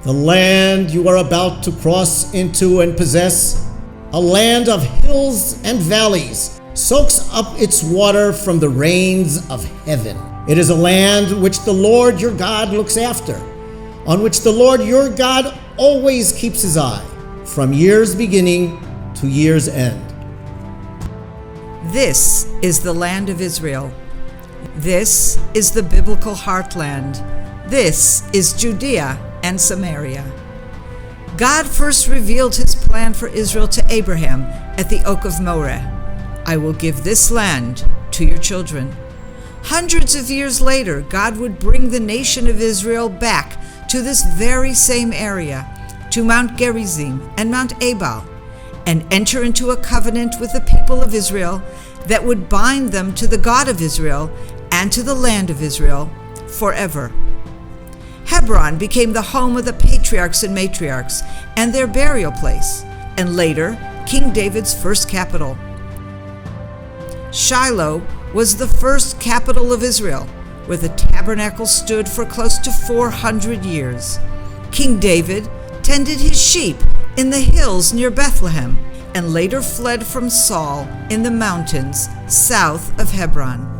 The land you are about to cross into and possess, a land of hills and valleys, soaks up its water from the rains of heaven. It is a land which the Lord your God looks after, on which the Lord your God always keeps his eye, from year's beginning to year's end. This is the land of Israel. This is the biblical heartland. This is Judea and Samaria. God first revealed his plan for Israel to Abraham at the Oak of Moreh. I will give this land to your children. Hundreds of years later, God would bring the nation of Israel back to this very same area, to Mount Gerizim and Mount Ebal, and enter into a covenant with the people of Israel that would bind them to the God of Israel and to the land of Israel forever. Hebron became the home of the patriarchs and matriarchs and their burial place, and later King David's first capital. Shiloh was the first capital of Israel, where the Tabernacle stood for close to 400 years. King David tended his sheep in the hills near Bethlehem and later fled from Saul in the mountains south of Hebron.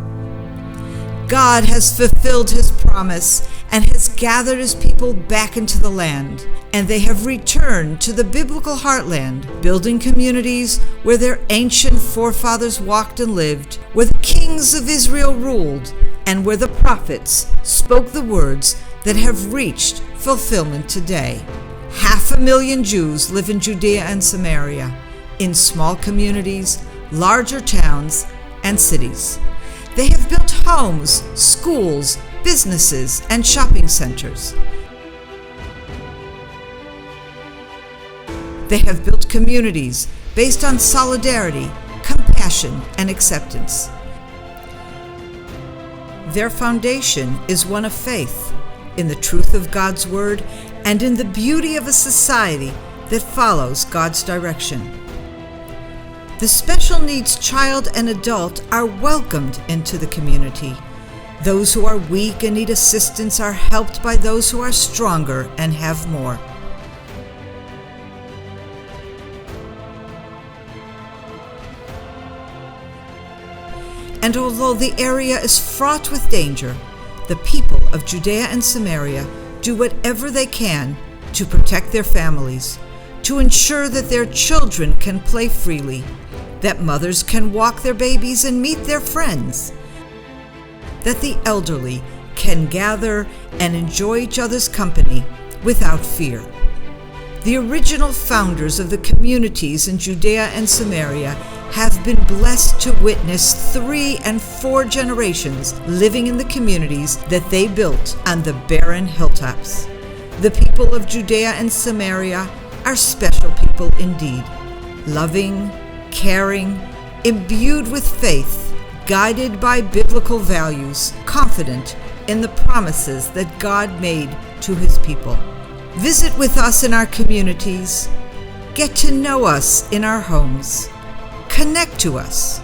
God has fulfilled his promise and has gathered his people back into the land, and they have returned to the biblical heartland, building communities where their ancient forefathers walked and lived, where the kings of Israel ruled, and where the prophets spoke the words that have reached fulfillment today. 500,000 Jews live in Judea and Samaria, in small communities, larger towns, and cities. They have built homes, schools, businesses, and shopping centers. They have built communities based on solidarity, compassion, and acceptance. Their foundation is one of faith, in the truth of God's word, and in the beauty of a society that follows God's direction. The special needs child and adult are welcomed into the community. Those who are weak and need assistance are helped by those who are stronger and have more. And although the area is fraught with danger, the people of Judea and Samaria do whatever they can to protect their families, to ensure that their children can play freely, that mothers can walk their babies and meet their friends, that the elderly can gather and enjoy each other's company without fear. The original founders of the communities in Judea and Samaria have been blessed to witness 3 and 4 generations living in the communities that they built on the barren hilltops. The people of Judea and Samaria are special people indeed, loving, caring, imbued with faith, guided by biblical values, confident in the promises that God made to his people. Visit with us in our communities. Get to know us in our homes. Connect to us.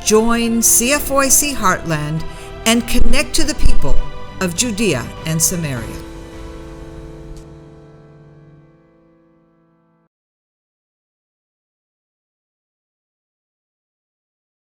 Join CFOIC Heartland and connect to the people of Judea and Samaria.